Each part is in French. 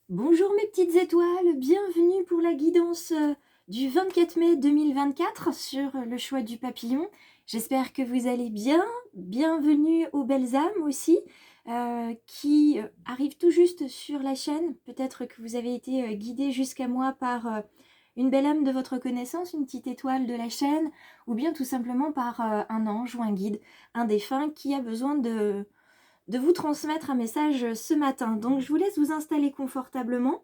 Bonjour mes petites étoiles, bienvenue pour la guidance du 24 mai 2024 sur le choix du papillon. J'espère que vous allez bien. Bienvenue aux belles âmes aussi qui arrivent tout juste sur la chaîne. Peut-être que vous avez été guidés jusqu'à moi par une belle âme de votre connaissance, une petite étoile de la chaîne, ou bien tout simplement par un ange ou un guide, un défunt qui a besoin de vous transmettre un message ce matin. Donc je vous laisse vous installer confortablement.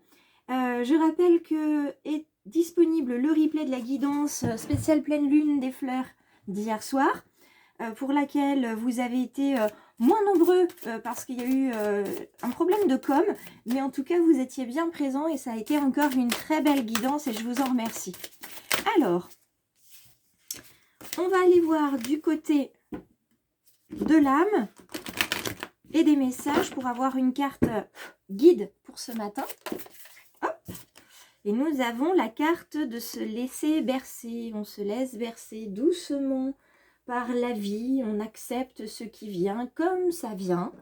Je rappelle que est disponible le replay de la guidance spéciale pleine lune des fleurs d'hier soir, pour laquelle vous avez été moins nombreux parce qu'il y a eu un problème de com, mais en tout cas vous étiez bien présents et ça a été encore une très belle guidance et je vous en remercie. Alors, on va aller voir du côté de l'âme et des messages pour avoir une carte guide pour ce matin. Hop. Et nous avons la carte de se laisser bercer. On se laisse bercer doucement par la vie. On accepte ce qui vient comme ça vient.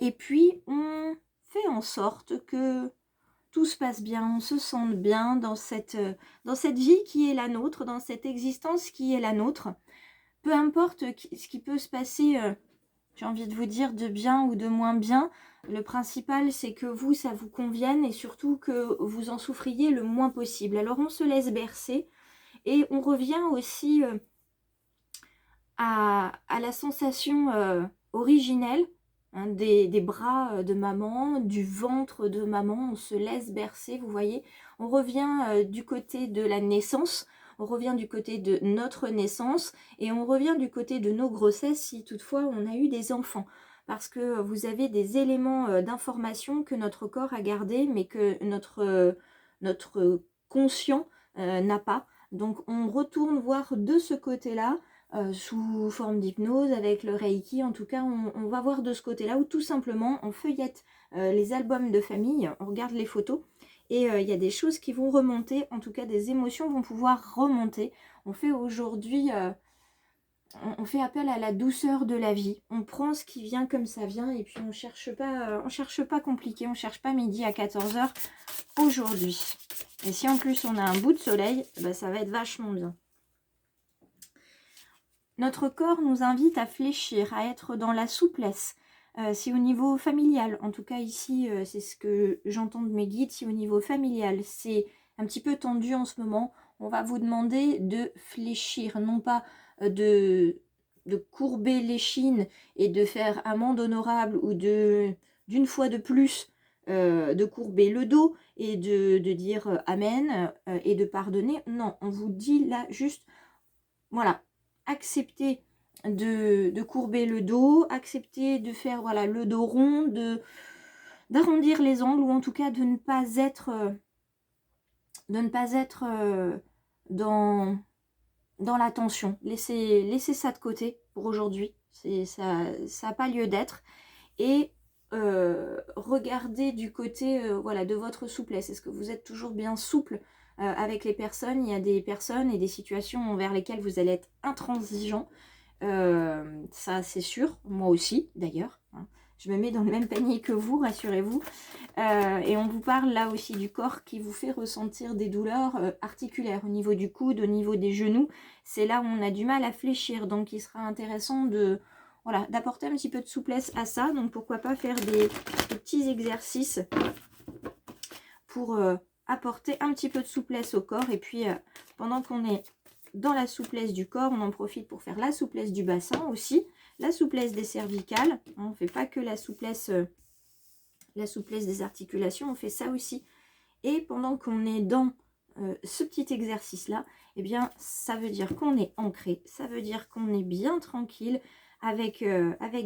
Et puis, on fait en sorte que tout se passe bien, on se sente bien dans cette vie qui est la nôtre, dans cette existence qui est la nôtre. Peu importe ce qui peut se passer, j'ai envie de vous dire, de bien ou de moins bien, le principal c'est que vous, ça vous convienne et surtout que vous en souffriez le moins possible. Alors on se laisse bercer et on revient aussi à la sensation originelle, hein, des bras de maman, du ventre de maman. On se laisse bercer, vous voyez. On revient du côté de la naissance, on revient du côté de notre naissance et on revient du côté de nos grossesses si toutefois on a eu des enfants. Parce que vous avez des éléments d'information que notre corps a gardés mais que notre conscient n'a pas. Donc on retourne voir de ce côté-là, sous forme d'hypnose, avec le Reiki. En tout cas, on va voir de ce côté-là où tout simplement on feuillette les albums de famille, on regarde les photos et il y a des choses qui vont remonter, en tout cas des émotions vont pouvoir remonter. On fait aujourd'hui, on fait appel à la douceur de la vie. On prend ce qui vient comme ça vient et puis on cherche pas compliqué, on cherche pas midi à 14h aujourd'hui. Et si en plus on a un bout de soleil, bah, ça va être vachement bien. Notre corps nous invite à fléchir, à être dans la souplesse. Si au niveau familial, en tout cas ici, c'est ce que j'entends de mes guides, si au niveau familial, c'est un petit peu tendu en ce moment, on va vous demander de fléchir, non pas de courber l'échine et de faire amende honorable ou d'une fois de plus de courber le dos et de dire amen et de pardonner. Non, on vous dit là juste, voilà, accepter de courber le dos, accepter de faire voilà, le dos rond, d'arrondir les angles ou en tout cas de ne pas être dans la tension. Laissez ça de côté pour aujourd'hui. Ça n'a pas lieu d'être. Et regardez du côté voilà, de votre souplesse. Est-ce que vous êtes toujours bien souple avec les personnes? Il y a des personnes et des situations envers lesquelles vous allez être intransigeant. Ça c'est sûr, moi aussi d'ailleurs, hein. Je me mets dans le même panier que vous, rassurez-vous. Et on vous parle là aussi du corps qui vous fait ressentir des douleurs articulaires au niveau du coude, au niveau des genoux. C'est là où on a du mal à fléchir, donc il sera intéressant voilà, d'apporter un petit peu de souplesse à ça. Donc pourquoi pas faire des petits exercices pour apporter un petit peu de souplesse au corps. Et puis pendant qu'on est dans la souplesse du corps, on en profite pour faire la souplesse du bassin aussi, la souplesse des cervicales. On ne fait pas que la souplesse des articulations, on fait ça aussi. Et pendant qu'on est dans ce petit exercice-là, eh bien, ça veut dire qu'on est ancré, ça veut dire qu'on est bien tranquille avec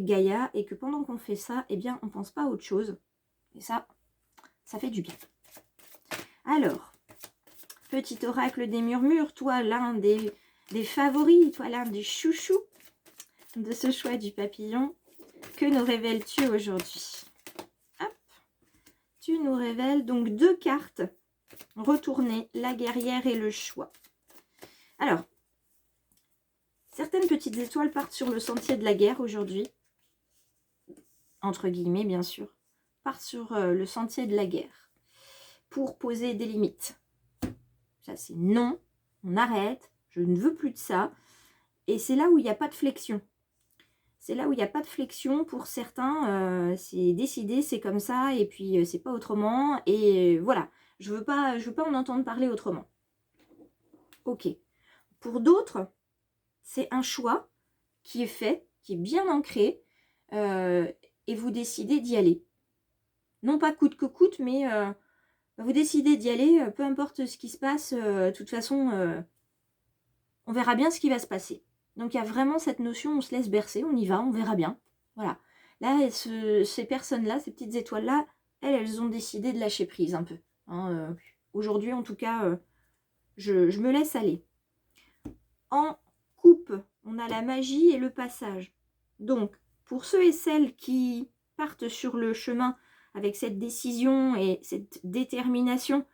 Gaïa et que pendant qu'on fait ça, eh bien, on ne pense pas à autre chose. Et ça fait du bien. Alors, petit oracle des murmures, toi l'un des favoris, toi l'un des chouchous de ce choix du papillon, que nous révèles-tu aujourd'hui? Hop, tu nous révèles donc 2 cartes retournées, la guerrière et le choix. Alors, certaines petites étoiles partent sur le sentier de la guerre aujourd'hui, entre guillemets bien sûr. part sur le sentier de la guerre pour poser des limites. Ça, c'est non, on arrête, je ne veux plus de ça. Et c'est là où il n'y a pas de flexion. C'est là où il n'y a pas de flexion pour certains. C'est décidé, c'est comme ça, et puis c'est pas autrement. Et voilà, je veux pas en entendre parler autrement. Ok. Pour d'autres, c'est un choix qui est fait, qui est bien ancré, et vous décidez d'y aller. Non pas coûte que coûte, mais vous décidez d'y aller, peu importe ce qui se passe, de toute façon, on verra bien ce qui va se passer. Donc il y a vraiment cette notion, on se laisse bercer, on y va, on verra bien. Voilà. Là, ces personnes-là, ces petites étoiles-là, elles ont décidé de lâcher prise un peu. Hein, aujourd'hui, en tout cas, je me laisse aller. En coupe, on a la magie et le passage. Donc, pour ceux et celles qui partent sur le chemin avec cette décision et cette détermination,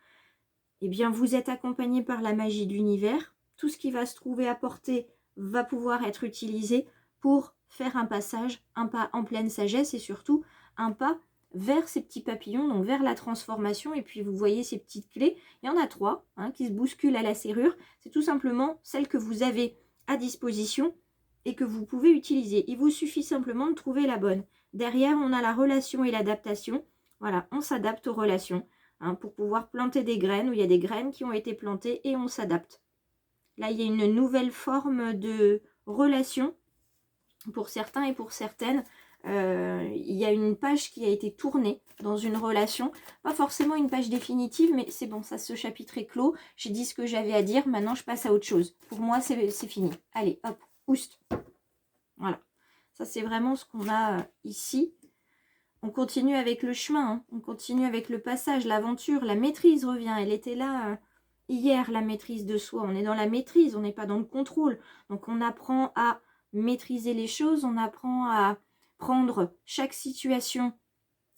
eh bien, vous êtes accompagné par la magie de l'univers. Tout ce qui va se trouver à portée va pouvoir être utilisé pour faire un passage, un pas en pleine sagesse et surtout un pas vers ces petits papillons, donc vers la transformation. Et puis vous voyez ces petites clés, il y en a 3 qui se bousculent à la serrure. C'est tout simplement celles que vous avez à disposition et que vous pouvez utiliser. Il vous suffit simplement de trouver la bonne. Derrière, on a la relation et l'adaptation. Voilà, on s'adapte aux relations pour pouvoir planter des graines où il y a des graines qui ont été plantées et on s'adapte. Là, il y a une nouvelle forme de relation pour certains et pour certaines. Il y a une page qui a été tournée dans une relation, pas forcément une page définitive, mais c'est bon, ça, ce chapitre est clos, j'ai dit ce que j'avais à dire, maintenant je passe à autre chose. Pour moi, c'est fini. Allez, hop, oust. Voilà, ça c'est vraiment ce qu'on a ici. On continue avec le chemin, on continue avec le passage, l'aventure, la maîtrise revient, elle était là hier, la maîtrise de soi, on est dans la maîtrise, on n'est pas dans le contrôle, donc on apprend à maîtriser les choses, on apprend à prendre chaque situation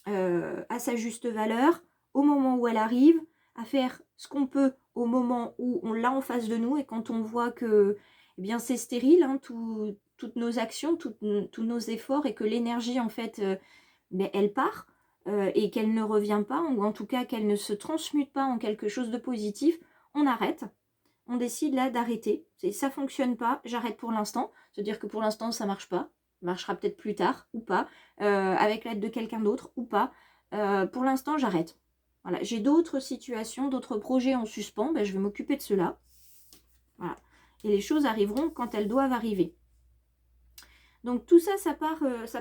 à sa juste valeur, au moment où elle arrive, à faire ce qu'on peut au moment où on l'a en face de nous, et quand on voit que eh bien c'est stérile, toutes nos actions, tous nos efforts, et que l'énergie en fait elle part, et qu'elle ne revient pas, ou en tout cas qu'elle ne se transmute pas en quelque chose de positif, on arrête. On décide là d'arrêter. Ça ne fonctionne pas, j'arrête pour l'instant. C'est-à-dire que pour l'instant, ça ne marche pas. Ça marchera peut-être plus tard ou pas, avec l'aide de quelqu'un d'autre ou pas. Pour l'instant, j'arrête. Voilà. J'ai d'autres situations, d'autres projets en suspens. Je vais m'occuper de cela. Voilà. Et les choses arriveront quand elles doivent arriver. Donc tout ça, ça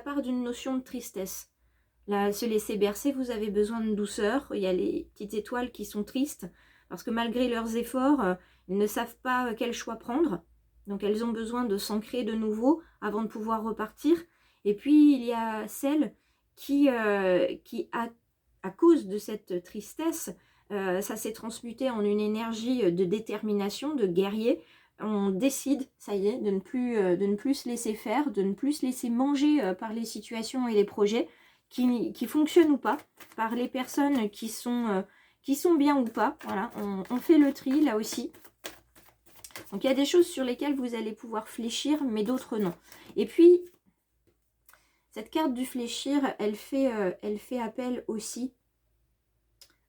part d'une notion de tristesse. Là, se laisser bercer, vous avez besoin de douceur. Il y a les petites étoiles qui sont tristes parce que malgré leurs efforts, ils ne savent pas quel choix prendre. Donc elles ont besoin de s'ancrer de nouveau avant de pouvoir repartir. Et puis il y a celles qui à cause de cette tristesse, ça s'est transmuté en une énergie de détermination, de guerrier. On décide, ça y est, de ne plus se laisser faire, de ne plus se laisser manger par les situations et les projets qui fonctionnent ou pas, par les personnes qui sont bien ou pas. Voilà, on fait le tri là aussi. Donc il y a des choses sur lesquelles vous allez pouvoir fléchir, mais d'autres non. Et puis, cette carte du fléchir, elle fait appel aussi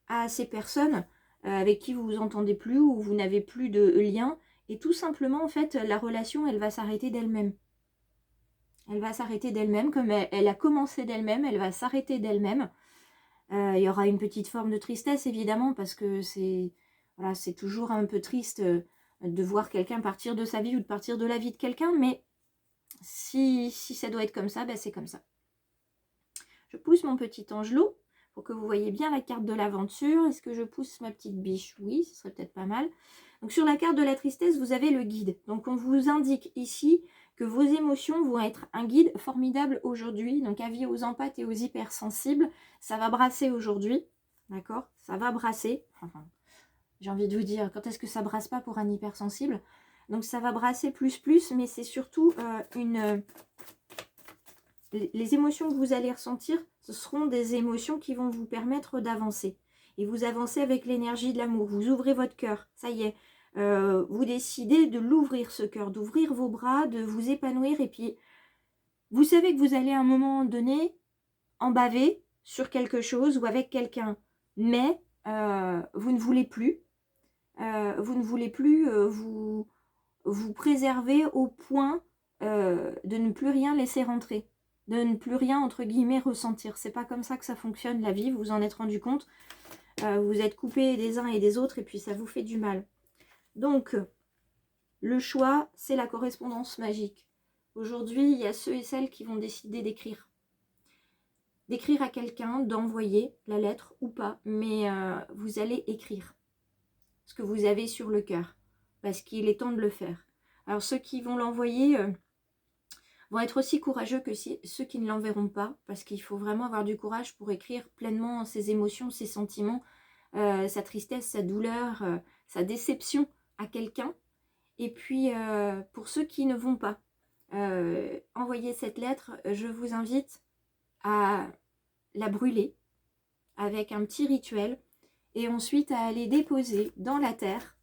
à ces personnes avec qui vous vous entendez plus, ou vous n'avez plus de lien. Et tout simplement, en fait, la relation, elle va s'arrêter d'elle-même. Elle va s'arrêter d'elle-même, comme elle a commencé d'elle-même, elle va s'arrêter d'elle-même. Il y aura une petite forme de tristesse, évidemment, parce que c'est toujours un peu triste de voir quelqu'un partir de sa vie ou de partir de la vie de quelqu'un, mais si ça doit être comme ça, c'est comme ça. Je pousse mon petit angelot pour que vous voyez bien la carte de l'aventure. Est-ce que je pousse ma petite biche? Oui, ce serait peut-être pas mal. Donc sur la carte de la tristesse, vous avez le guide. Donc on vous indique ici que vos émotions vont être un guide formidable aujourd'hui. Donc avis aux empathes et aux hypersensibles, ça va brasser aujourd'hui. D'accord? Ça va brasser. Enfin, j'ai envie de vous dire, quand est-ce que ça brasse pas pour un hypersensible? Donc ça va brasser plus, mais c'est surtout les émotions que vous allez ressentir, ce seront des émotions qui vont vous permettre d'avancer. Et vous avancez avec l'énergie de l'amour. Vous ouvrez votre cœur. Ça y est. Vous décidez de l'ouvrir, ce cœur, d'ouvrir vos bras, de vous épanouir. Et puis, vous savez que vous allez à un moment donné en baver. sur quelque chose ou avec quelqu'un, mais vous ne voulez plus, vous préserver au point de ne plus rien laisser rentrer, de ne plus rien, entre guillemets, ressentir. C'est pas comme ça que ça fonctionne, la vie, vous vous en êtes rendu compte. Vous êtes coupés des uns et des autres et puis ça vous fait du mal. Donc, le choix, c'est la correspondance magique. Aujourd'hui, il y a ceux et celles qui vont décider d'écrire. D'écrire à quelqu'un, d'envoyer la lettre ou pas, mais vous allez écrire ce que vous avez sur le cœur, parce qu'il est temps de le faire. Alors ceux qui vont l'envoyer vont être aussi courageux que ceux qui ne l'enverront pas, parce qu'il faut vraiment avoir du courage pour écrire pleinement ses émotions, ses sentiments, sa tristesse, sa douleur, sa déception à quelqu'un. Et puis pour ceux qui ne vont pas envoyer cette lettre, je vous invite à la brûler avec un petit rituel et ensuite à aller déposer dans la terre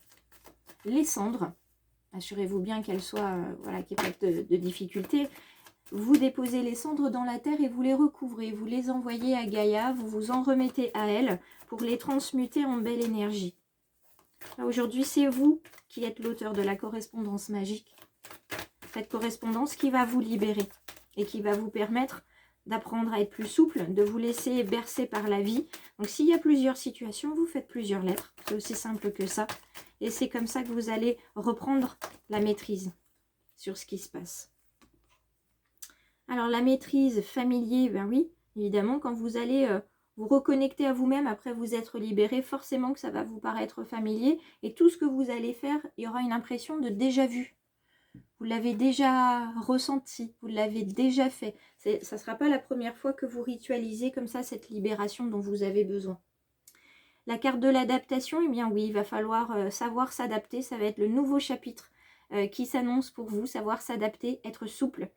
les cendres. Assurez-vous bien qu'elles soient, voilà, qu'il n'y ait pas de difficulté. Vous déposez les cendres dans la terre et vous les recouvrez, vous les envoyez à Gaïa, vous vous en remettez à elle pour les transmuter en belle énergie. Aujourd'hui, c'est vous qui êtes l'auteur de la correspondance magique. Cette correspondance qui va vous libérer et qui va vous permettre d'apprendre à être plus souple, de vous laisser bercer par la vie. Donc s'il y a plusieurs situations, vous faites plusieurs lettres. C'est aussi simple que ça. Et c'est comme ça que vous allez reprendre la maîtrise sur ce qui se passe. Alors la maîtrise familier, ben oui, évidemment, quand vous allez vous reconnecter à vous-même après vous être libéré, forcément que ça va vous paraître familier. Et tout ce que vous allez faire, il y aura une impression de déjà vu. Vous l'avez déjà ressenti, vous l'avez déjà fait. Ça ne sera pas la première fois que vous ritualisez comme ça cette libération dont vous avez besoin. La carte de l'adaptation, eh bien oui, il va falloir savoir s'adapter. Ça va être le nouveau chapitre qui s'annonce pour vous, savoir s'adapter, être souple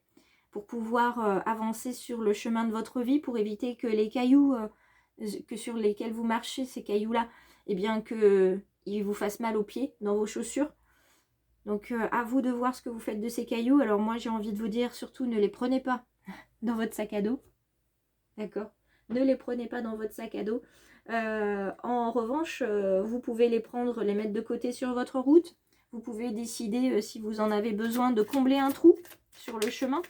pour pouvoir avancer sur le chemin de votre vie, pour éviter que les cailloux que sur lesquels vous marchez, ces cailloux-là, eh bien qu'ils vous fassent mal aux pieds dans vos chaussures. Donc à vous de voir ce que vous faites de ces cailloux. Alors moi j'ai envie de vous dire, surtout ne les prenez pas dans votre sac à dos. D'accord? Ne les prenez pas dans votre sac à dos. En revanche, vous pouvez les prendre, les mettre de côté sur votre route. Vous pouvez décider si vous en avez besoin de combler un trou sur le chemin.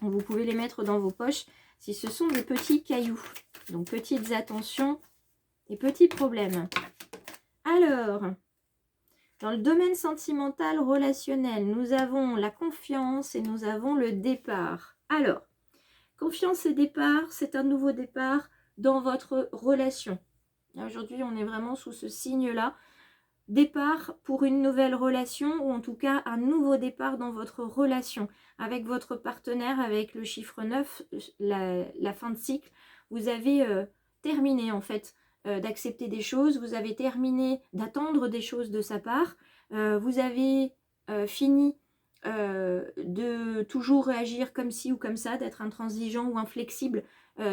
Vous pouvez les mettre dans vos poches si ce sont des petits cailloux. Donc petites attentions et petits problèmes. Alors, dans le domaine sentimental, relationnel, nous avons la confiance et nous avons le départ. Alors, confiance et départ, c'est un nouveau départ dans votre relation. Aujourd'hui, on est vraiment sous ce signe-là. Départ pour une nouvelle relation, ou en tout cas un nouveau départ dans votre relation avec votre partenaire, avec le chiffre 9, la fin de cycle. Vous avez terminé en fait d'accepter des choses, vous avez terminé d'attendre des choses de sa part, vous avez fini de toujours réagir comme ci ou comme ça, d'être intransigeant ou inflexible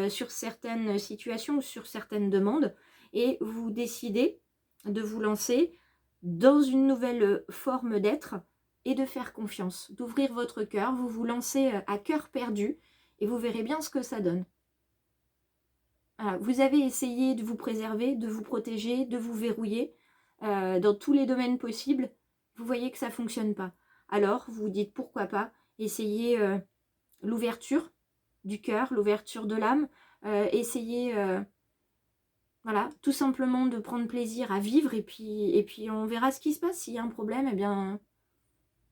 sur certaines situations ou sur certaines demandes, et vous décidez de vous lancer dans une nouvelle forme d'être et de faire confiance, d'ouvrir votre cœur, vous vous lancez à cœur perdu et vous verrez bien ce que ça donne. Voilà, vous avez essayé de vous préserver, de vous protéger, de vous verrouiller dans tous les domaines possibles, vous voyez que ça ne fonctionne pas. Alors vous vous dites pourquoi pas essayer l'ouverture du cœur, l'ouverture de l'âme, essayer voilà, tout simplement de prendre plaisir à vivre et puis on verra ce qui se passe. S'il y a un problème, eh bien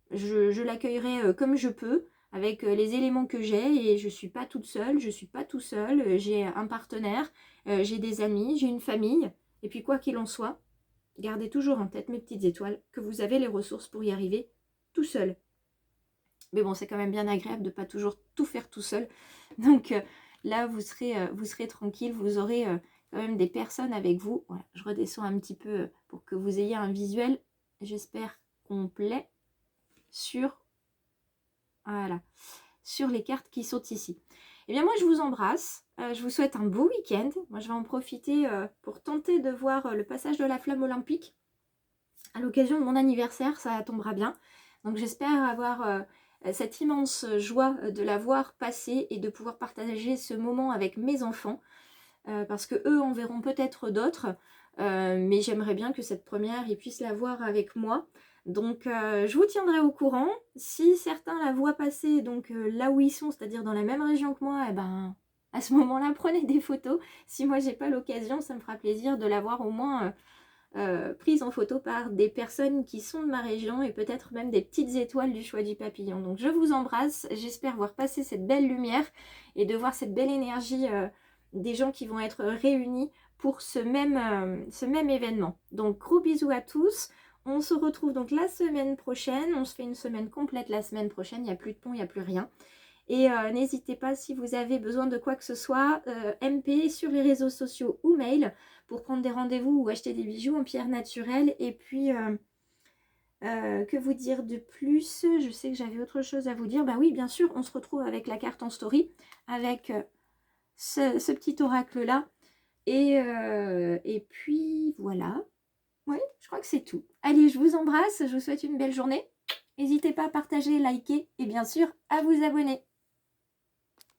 je l'accueillerai comme je peux, avec les éléments que j'ai, et je ne suis pas toute seule, je ne suis pas tout seul, j'ai un partenaire, j'ai des amis, j'ai une famille, et puis quoi qu'il en soit, gardez toujours en tête, mes petites étoiles, que vous avez les ressources pour y arriver tout seul. Mais bon, c'est quand même bien agréable de ne pas toujours tout faire tout seul, donc là vous serez tranquille, vous aurez quand même des personnes avec vous. Voilà, je redescends un petit peu pour que vous ayez un visuel, j'espère complet, voilà, sur les cartes qui sont ici. Et bien moi je vous embrasse, je vous souhaite un beau week-end. Moi je vais en profiter pour tenter de voir le passage de la flamme olympique à l'occasion de mon anniversaire, ça tombera bien. Donc j'espère avoir cette immense joie de la voir passer et de pouvoir partager ce moment avec mes enfants. parce que eux en verront peut-être d'autres, mais j'aimerais bien que cette première, ils puissent la voir avec moi. Donc je vous tiendrai au courant. Si certains la voient passer donc là où ils sont, c'est-à-dire dans la même région que moi, eh ben, à ce moment-là, prenez des photos. Si moi j'ai pas l'occasion, ça me fera plaisir de la voir au moins prise en photo par des personnes qui sont de ma région et peut-être même des petites étoiles du choix du papillon. Donc je vous embrasse, j'espère voir passer cette belle lumière et de voir cette belle énergie des gens qui vont être réunis pour ce même événement. Donc gros bisous à tous. On se retrouve donc la semaine prochaine. On se fait une semaine complète la semaine prochaine. Il n'y a plus de pont, il n'y a plus rien. Et n'hésitez pas si vous avez besoin de quoi que ce soit, MP sur les réseaux sociaux ou mail pour prendre des rendez-vous ou acheter des bijoux en pierre naturelle. Et puis, que vous dire de plus? Je sais que j'avais autre chose à vous dire. Bah oui, bien sûr, on se retrouve avec la carte en story, avec ce petit oracle-là. Et puis, voilà. Oui, je crois que c'est tout. Allez, je vous embrasse, je vous souhaite une belle journée. N'hésitez pas à partager, liker et bien sûr à vous abonner.